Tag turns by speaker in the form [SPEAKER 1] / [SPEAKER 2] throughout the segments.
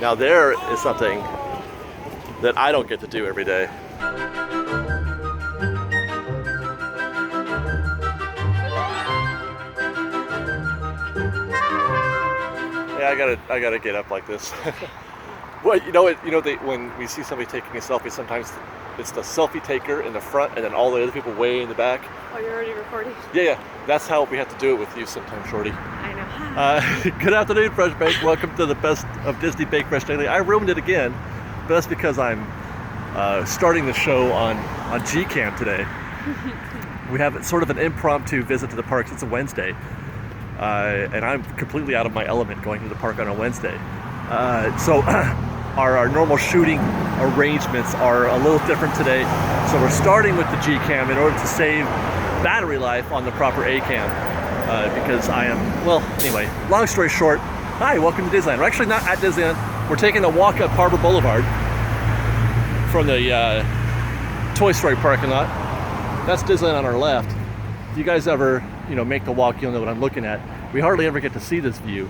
[SPEAKER 1] Now there is something that I don't get to do every day. Yeah, I gotta get up like this. Well, when we see somebody taking a selfie, sometimes it's the selfie taker in the front and then all the other people way in the back.
[SPEAKER 2] Oh, you're already recording?
[SPEAKER 1] Yeah. That's how we have to do it with you sometimes, Shorty.
[SPEAKER 2] I know.
[SPEAKER 1] Good afternoon, Fresh Bake. Welcome to the best of Disney Bake Fresh Daily. I ruined it again, but that's because I'm starting the show on G-Cam today. We have sort of an impromptu visit to the parks. It's a Wednesday, and I'm completely out of my element going to the park on a Wednesday. So our normal shooting arrangements are a little different today. So we're starting with the G-Cam in order to save battery life on the proper A-Cam. Because I am, well, anyway, long story short, hi, welcome to Disneyland. We're actually not at Disneyland. We're taking a walk up Harbor Blvd from the Toy Story parking lot. That's Disneyland on our left. If you guys ever, make the walk, you'll know what I'm looking at. We hardly ever get to see this view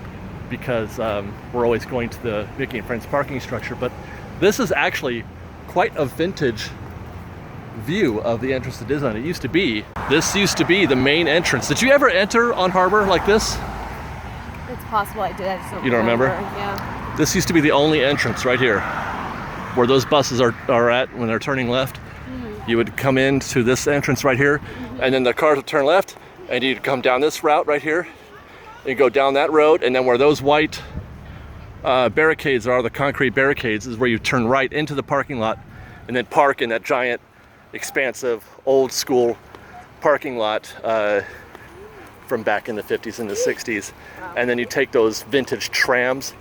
[SPEAKER 1] because we're always going to the Mickey and Friends parking structure. But this is actually quite a vintage view of the entrance to Disneyland. This used to be the main entrance. Did you ever enter on Harbor like this?
[SPEAKER 2] It's possible I did. I just don't
[SPEAKER 1] You don't remember?
[SPEAKER 2] Yeah.
[SPEAKER 1] This used to be the only entrance right here, where those buses are at when they're turning left. You would come into this entrance right here, and then the cars would turn left, and you'd come down this route right here, and go down that road, and then where those white barricades are, the concrete barricades, is where you turn right into the parking lot, and then park in that giant, expansive, old school parking lot from back in the 50s and the 60s. And then you take those vintage trams.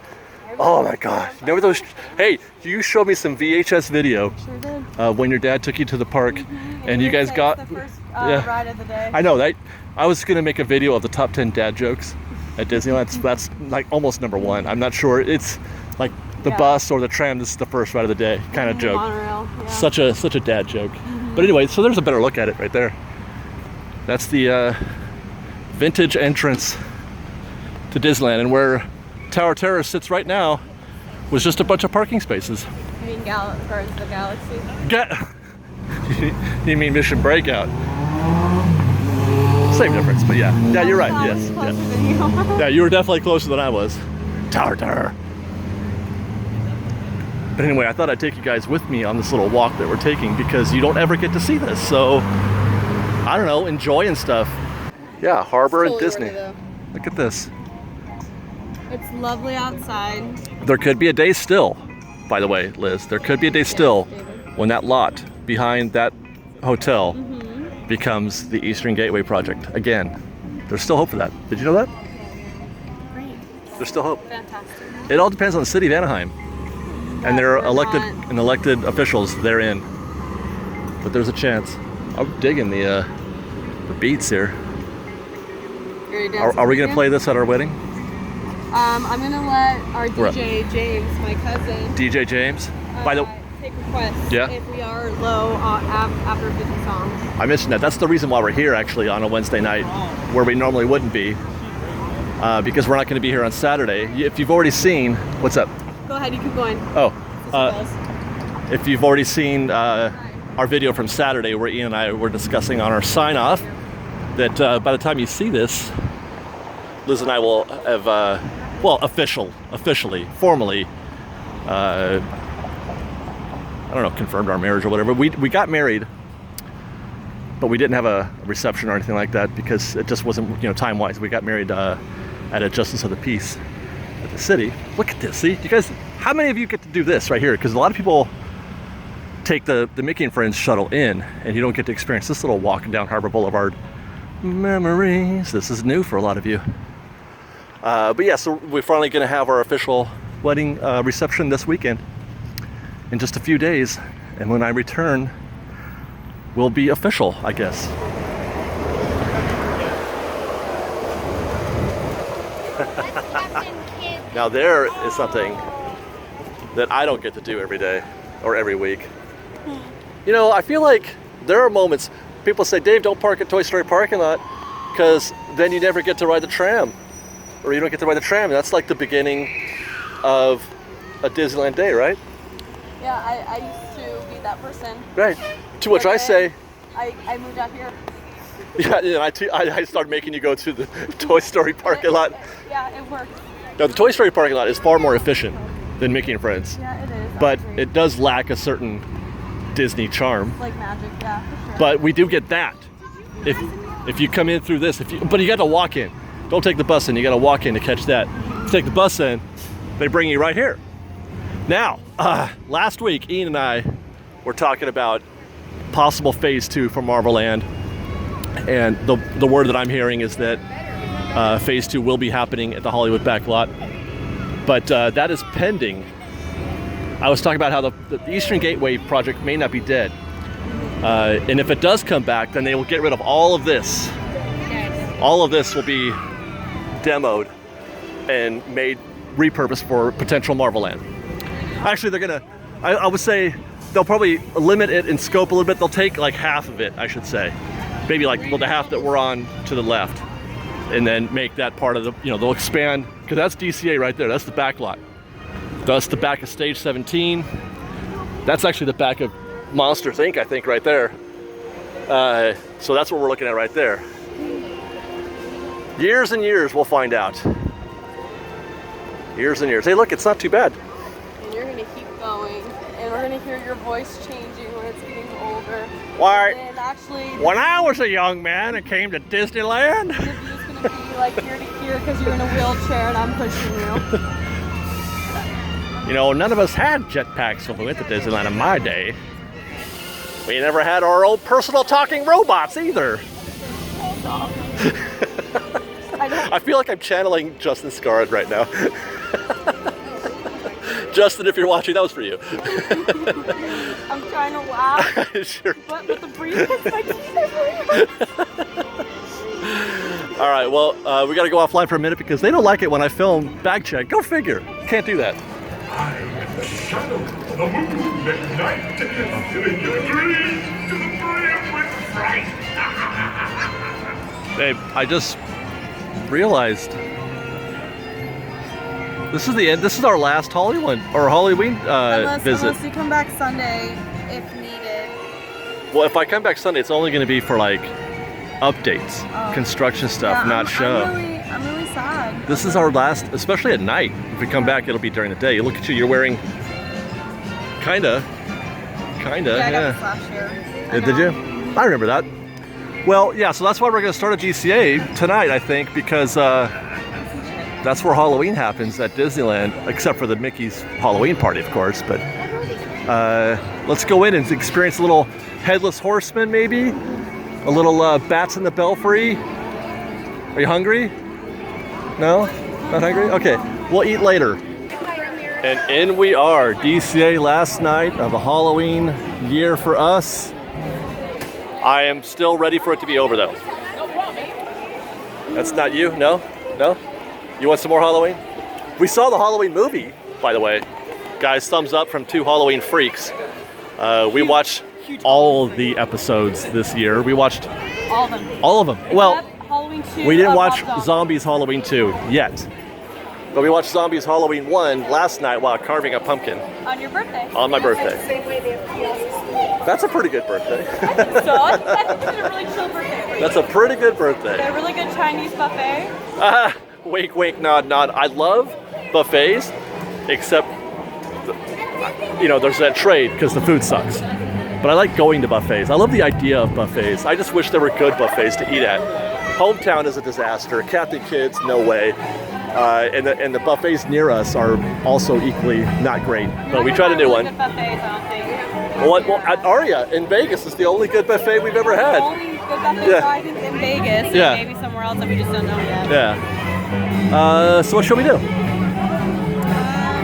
[SPEAKER 1] Oh my God. Remember those? Hey, you showed me some VHS video.
[SPEAKER 2] Sure did.
[SPEAKER 1] When your dad took you to the park and you guys got...
[SPEAKER 2] the first ride of the day.
[SPEAKER 1] I know, that. I was going to make a video of the top 10 dad jokes at Disneyland. That's like almost number one. I'm not sure. It's like the bus or the tram. This is the first ride of the day kind of joke.
[SPEAKER 2] Monorail, yeah.
[SPEAKER 1] Such a dad joke. But anyway, so there's a better look at it right there. That's the vintage entrance to Disneyland, and where Tower Terror sits right now was just a bunch of parking spaces.
[SPEAKER 2] You mean Guardians of the Galaxy?
[SPEAKER 1] You mean Mission Breakout? Same difference, but yeah, you're right. Yes, yeah, you were definitely closer than I was. Tower Terror. But anyway, I thought I'd take you guys with me on this little walk that we're taking because you don't ever get to see this. So, I don't know, enjoy and stuff. Yeah, Harbor and Disney. Look at this.
[SPEAKER 2] It's lovely outside.
[SPEAKER 1] There could be a day still, by the way, Liz. There could be a day still when that lot behind that hotel becomes the Eastern Gateway project. Again, there's still hope for that. Did you know that?
[SPEAKER 2] Great.
[SPEAKER 1] There's still hope.
[SPEAKER 2] Fantastic.
[SPEAKER 1] It all depends on the city of Anaheim. And their elected officials therein. But there's a chance. I'm digging the beats here. Are we going to play this at our wedding?
[SPEAKER 2] I'm going to let our DJ James, my cousin,
[SPEAKER 1] DJ James?
[SPEAKER 2] take requests if we are low after 50 songs.
[SPEAKER 1] I mentioned that. That's the reason why we're here actually on a Wednesday night where we normally wouldn't be. Because we're not going to be here on Saturday. If you've already seen... What's up?
[SPEAKER 2] Go ahead, you keep going.
[SPEAKER 1] Oh. If you've already seen our video from Saturday where Ian and I were discussing on our sign-off, that by the time you see this, Liz and I will have, officially, formally, confirmed our marriage or whatever. We got married, but we didn't have a reception or anything like that because it just wasn't, time-wise. We got married at a Justice of the Peace at the city. Look at this. See, you guys, how many of you get to do this right here? Because a lot of people take the Mickey and Friends shuttle in, and you don't get to experience this little walk down Harbor Boulevard. Memories. This is new for a lot of you. But yeah, so we're finally going to have our official wedding reception this weekend in just a few days. And when I return, we'll be official, I guess. Now there is something that I don't get to do every day or every week. I feel like there are moments, people say, Dave, don't park at Toy Story parking lot because then you never get to ride the tram. Or you don't get to ride the tram. That's like the beginning of a Disneyland day, right?
[SPEAKER 2] Yeah, I used to be that person.
[SPEAKER 1] Right. To which I say,
[SPEAKER 2] I moved out here.
[SPEAKER 1] Yeah, I started making you go to the Toy Story parking lot.
[SPEAKER 2] Yeah, it worked.
[SPEAKER 1] No, the Toy Story parking lot is far more efficient than Mickey and Friends.
[SPEAKER 2] Yeah, it is.
[SPEAKER 1] But it does lack a certain Disney charm.
[SPEAKER 2] Like magic, yeah, for sure.
[SPEAKER 1] But we do get that. If you come in through this, but you got to walk in. Don't take the bus in. You got to walk in to catch that. If you take the bus in, they bring you right here. Now, last week, Ian and I were talking about possible phase 2 for Marvel Land. And the word that I'm hearing is that phase 2 will be happening at the Hollywood Backlot. But that is pending. I was talking about how the Eastern Gateway project may not be dead. And if it does come back, then they will get rid of all of this.
[SPEAKER 2] Yes.
[SPEAKER 1] All of this will be demoed and repurposed for potential Marvel Land. Actually, they're gonna, I would say, they'll probably limit it in scope a little bit. They'll take like half of it, I should say. Maybe like the half that we're on to the left. And then make that part of the, they'll expand, because that's DCA right there. That's the back lot. That's the back of Stage 17. That's actually the back of Monsters Inc., I think, right there. So that's what we're looking at right there. Years and years, we'll find out. Years and years. Hey, look, it's not too bad.
[SPEAKER 2] And you're gonna keep going, and we're gonna hear your voice changing when it's getting older.
[SPEAKER 1] Why?
[SPEAKER 2] And actually,
[SPEAKER 1] when I was a young man and came to Disneyland.
[SPEAKER 2] The view's gonna be like ear to ear because you're in a wheelchair and I'm pushing you.
[SPEAKER 1] None of us had jetpacks when we went to Disneyland in my day. We never had our old personal talking robots either. I feel like I'm channeling Justin Scarrett right now. Justin, if you're watching, that was for you.
[SPEAKER 2] I'm trying to laugh.
[SPEAKER 1] Sure.
[SPEAKER 2] But with the breathing, my teeth are bleeding.
[SPEAKER 1] All right, well, we got to go offline for a minute because they don't like it when I film bag check. Go figure. Can't do that.
[SPEAKER 3] I am the shadow of the moon at night, filling your dreams to the brim with fright.
[SPEAKER 1] Babe, I just realized this is the end. This is our last Halloween visit.
[SPEAKER 2] Unless you come back Sunday if needed.
[SPEAKER 1] Well, if I come back Sunday, it's only going to be for like updates, construction stuff,
[SPEAKER 2] Yeah,
[SPEAKER 1] not show.
[SPEAKER 2] I'm really sad.
[SPEAKER 1] This is our last, especially at night. If we come back, it'll be during the day. Look at you, you're wearing kinda,
[SPEAKER 2] Yeah, I got this last year.
[SPEAKER 1] Did you? I remember that. Well, yeah, so that's why we're gonna start a GCA tonight, I think, because that's where Halloween happens at Disneyland, except for the Mickey's Halloween party, of course. But let's go in and experience a little Headless Horseman, maybe? A little Bats in the Belfry. Are you hungry? No? Not hungry? Okay, we'll eat later. And in we are, DCA last night of a Halloween year for us. I am still ready for it to be over though. That's not you? No? No? You want some more Halloween? We saw the Halloween movie, by the way. Guys, thumbs up from 2 Halloween freaks. We watched all of the episodes this year. We watched
[SPEAKER 2] all of them.
[SPEAKER 1] All of them. Well,
[SPEAKER 2] Halloween 2,
[SPEAKER 1] we didn't watch Zombies Halloween 2 yet. But we watched Zombies Halloween 1 last night while carving a pumpkin.
[SPEAKER 2] On your birthday.
[SPEAKER 1] On my birthday. That's a pretty good birthday.
[SPEAKER 2] I think so. I think it's a really chill birthday for you.
[SPEAKER 1] That's a pretty good birthday.
[SPEAKER 2] A really good Chinese buffet.
[SPEAKER 1] Wink, wink, nod, nod. I love buffets, except, there's that trade because the food sucks. But I like going to buffets. I love the idea of buffets. I just wish there were good buffets to eat at. Hometown is a disaster. Catholic Kids, no way. And the buffets near us are also equally not great. But we tried a new one.
[SPEAKER 2] Good buffets, I don't think.
[SPEAKER 1] Well, at Aria in Vegas is the only good buffet we've ever had.
[SPEAKER 2] The only good buffet I think in Vegas.
[SPEAKER 1] Yeah.
[SPEAKER 2] And maybe somewhere else that we just don't know yet.
[SPEAKER 1] Yeah. So what shall we do?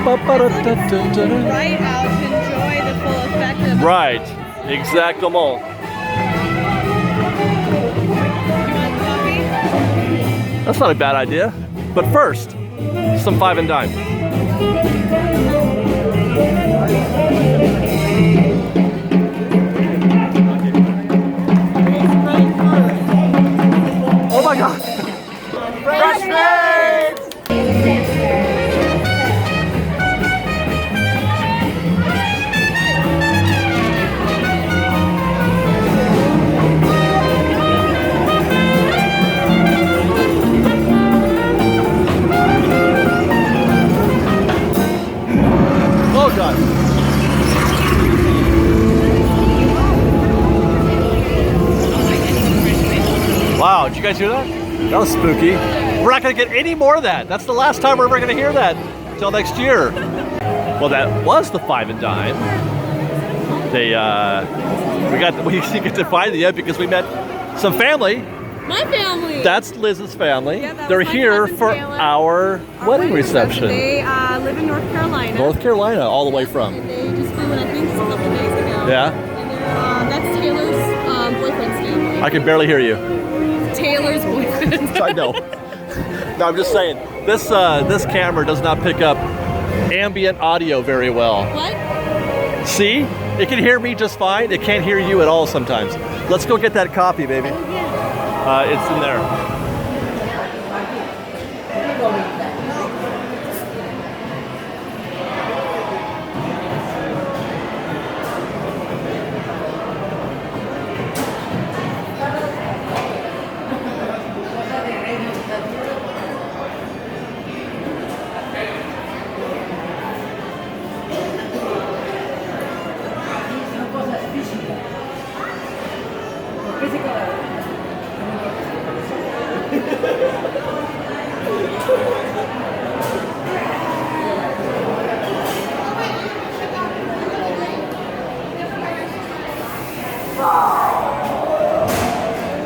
[SPEAKER 2] Right out to enjoy the full effect of the
[SPEAKER 1] Right. Exactement.
[SPEAKER 2] You want coffee?
[SPEAKER 1] That's not a bad idea. But first, some 5 and dime. Oh my God! Fresh Made! Wow, did you guys hear that? That was spooky. We're not going to get any more of that. That's the last time we're ever going to hear that until next year. Well, that was the Five and Dime. They, we didn't get to find it yet because we met some family.
[SPEAKER 2] My family.
[SPEAKER 1] That's Liz's family.
[SPEAKER 2] Yeah, that
[SPEAKER 1] They're
[SPEAKER 2] was my
[SPEAKER 1] here
[SPEAKER 2] cousin
[SPEAKER 1] for
[SPEAKER 2] Taylor.
[SPEAKER 1] our wedding reception.
[SPEAKER 2] They live in North Carolina.
[SPEAKER 1] North Carolina, all the way from.
[SPEAKER 2] And they just flew in, I think, just a couple days ago.
[SPEAKER 1] Yeah.
[SPEAKER 2] And that's Taylor's boyfriend's family.
[SPEAKER 1] I can barely hear you.
[SPEAKER 2] Taylor's boyfriend.
[SPEAKER 1] I know. No, I'm just saying, this camera does not pick up ambient audio very well.
[SPEAKER 2] What?
[SPEAKER 1] See? It can hear me just fine. It can't hear you at all sometimes. Let's go get that copy, baby. It's in there.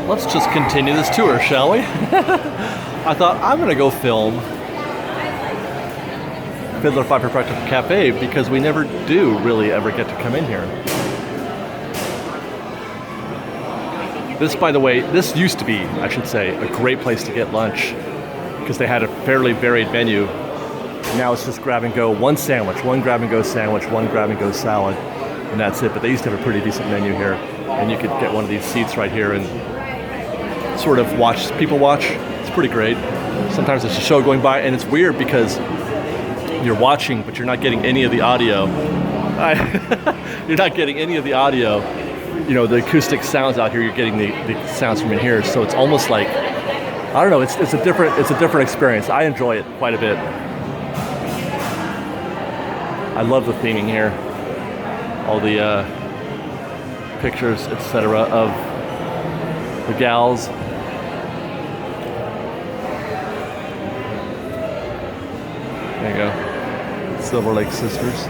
[SPEAKER 1] Let's just continue this tour, shall we? I thought I'm gonna go film Fiddler Five Practical Cafe because we never do really ever get to come in here. This, by the way, this used to be, I should say, a great place to get lunch because they had a fairly varied menu. Now it's just grab and go, one sandwich, one grab and go sandwich, one grab and go salad, and that's it. But they used to have a pretty decent menu here, and you could get one of these seats right here and sort of people watch. It's pretty great. Sometimes there's a show going by, and it's weird because you're watching, but you're not getting any of the audio. You're not getting any of the audio. You know, the acoustic sounds out here. You're getting the sounds from in here. So it's almost like, I don't know. It's a different experience. I enjoy it quite a bit. I love the theming here. All the pictures, etc., of the gals. There you go. Silver Lake Sisters.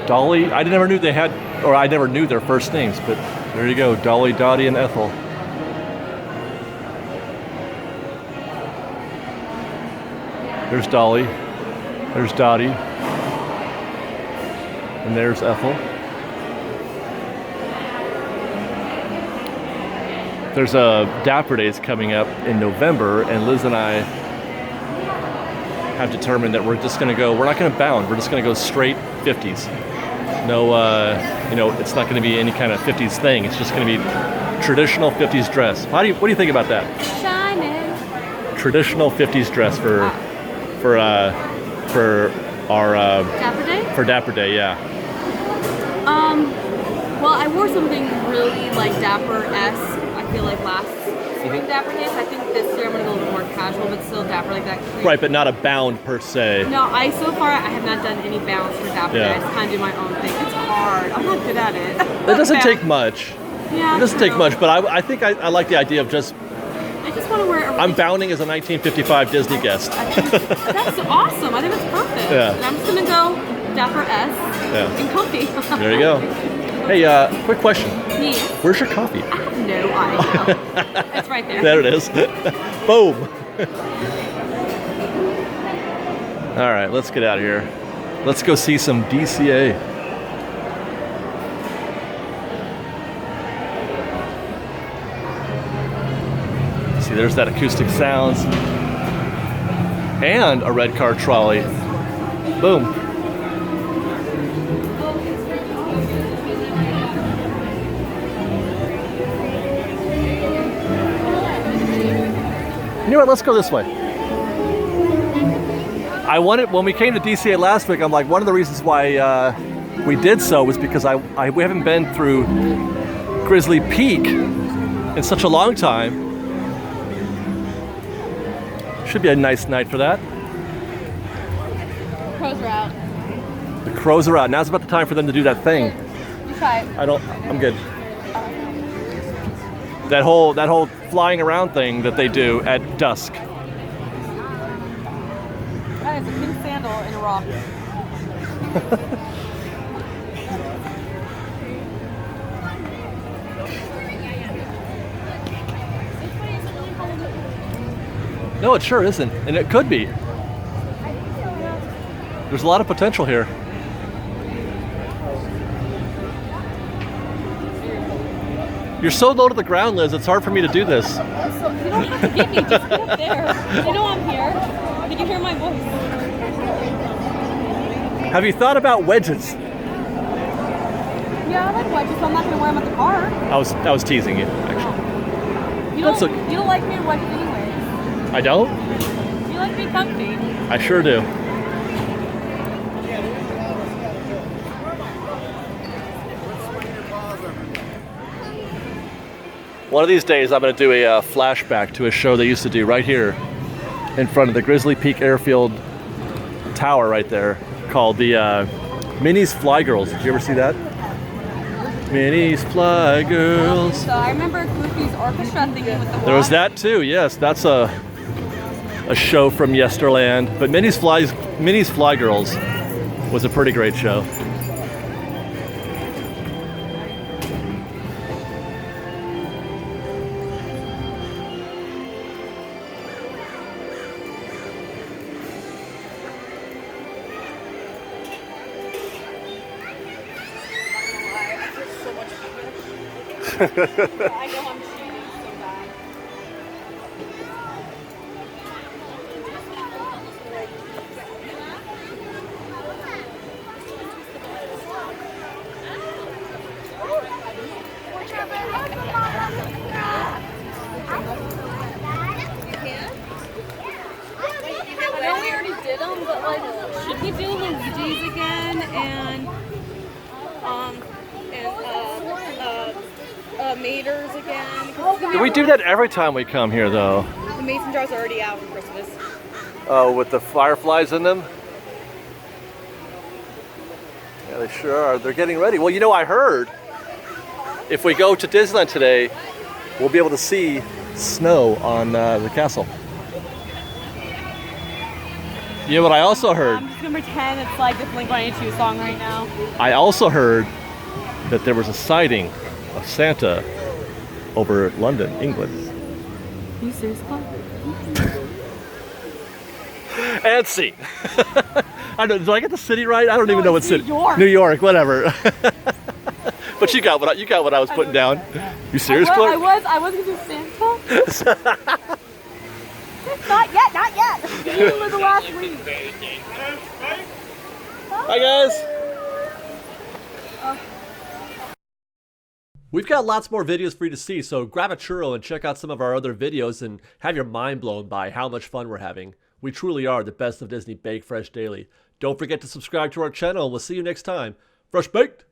[SPEAKER 1] Dolly, I never knew they had, or I never knew their first names, but there you go, Dolly, Dottie, and Ethel. There's Dolly, there's Dottie, and there's Ethel. There's a Dapper Days coming up in November, and Liz and I have determined that we're just going to go, we're not going to bound, we're just going to go straight 50s. No, it's not going to be any kind of 50s thing. It's just going to be traditional 50s dress. What do you think about that?
[SPEAKER 2] Shining.
[SPEAKER 1] Traditional 50s dress for our
[SPEAKER 2] Dapper Day?
[SPEAKER 1] For Dapper Day, yeah.
[SPEAKER 2] Well, I wore something really like Dapper-esque. I feel like last spring Dapper Days. I think this year I'm gonna go a little more casual, but still Dapper like that.
[SPEAKER 1] Right, but not a bound per se.
[SPEAKER 2] No, so far I have not done any bounds for Dapper Day. I just kind of do my own thing. It's hard. I'm not good at it.
[SPEAKER 1] It doesn't take much.
[SPEAKER 2] Yeah.
[SPEAKER 1] It doesn't take much, but I think I like the idea of just.
[SPEAKER 2] I just want to wear.
[SPEAKER 1] I'm bounding as a 1955 Disney guest.
[SPEAKER 2] That's awesome. I think that's perfect.
[SPEAKER 1] Yeah.
[SPEAKER 2] And I'm just gonna go Dapper-esque and comfy.
[SPEAKER 1] There you go. Hey, quick question.
[SPEAKER 2] Yes.
[SPEAKER 1] Where's your coffee?
[SPEAKER 2] I have no idea. It's right there.
[SPEAKER 1] There it is. Boom. All right, let's get out of here. Let's go see some DCA. See, there's that acoustic sounds. And a red car trolley. Boom. You know what, let's go this way. I wanted, when we came to DCA last week, I'm like, one of the reasons why we did so was because we haven't been through Grizzly Peak in such a long time. Should be a nice night for that.
[SPEAKER 2] Pros are out.
[SPEAKER 1] The crows are out. Now's about the time for them to do that thing.
[SPEAKER 2] You try it.
[SPEAKER 1] I'm good. That whole flying around thing that they do at dusk.
[SPEAKER 2] That is a pink sandal in a rock.
[SPEAKER 1] No, it sure isn't, and it could be. There's a lot of potential here. You're so low to the ground, Liz, it's hard for me to do this.
[SPEAKER 2] So, you don't have to get me, just get up there. You know I'm here. Did you hear my voice?
[SPEAKER 1] Have you thought about wedges?
[SPEAKER 2] Yeah, I like wedges, so I'm not going to wear them at the car.
[SPEAKER 1] I was teasing you, actually.
[SPEAKER 2] You don't like me in wedges anyways.
[SPEAKER 1] I don't?
[SPEAKER 2] You like me comfy.
[SPEAKER 1] I sure do. One of these days, I'm going to do a flashback to a show they used to do right here in front of the Grizzly Peak Airfield Tower right there called the Minnie's Fly Girls. Did you ever see that? Minnie's Fly Girls.
[SPEAKER 2] So I remember Goofy's orchestra thingy with the
[SPEAKER 1] There was that too, yes. That's a show from Yesterland. But Minnie's Fly Girls was a pretty great show.
[SPEAKER 2] I know I'm cheating so bad. I know we already did them, but like, should we do Luigi's again and Maters again?
[SPEAKER 1] Do we do that every time we come here, though?
[SPEAKER 2] The mason jars are already out for Christmas.
[SPEAKER 1] Oh, with the fireflies in them? Yeah, they sure are. They're getting ready. Well, you know, I heard if we go to Disneyland today, we'll be able to see snow on the castle. You know what I also heard?
[SPEAKER 2] I'm just gonna pretend it's like this Blink-182 song right now.
[SPEAKER 1] I also heard that there was a sighting of Santa over London, England.
[SPEAKER 2] Are you serious, Paul?
[SPEAKER 1] And see. I don't. Did I get the city right? I don't even know what city.
[SPEAKER 2] New York.
[SPEAKER 1] New York, whatever. But you got what I was putting down. You serious, Clark?
[SPEAKER 2] I was gonna do Santa. Not yet, not yet. You were the last week.
[SPEAKER 1] Hi guys. We've got lots more videos for you to see, so grab a churro and check out some of our other videos and have your mind blown by how much fun we're having. We truly are the best of Disney Bake Fresh Daily. Don't forget to subscribe to our channel and we'll see you next time. Fresh Baked!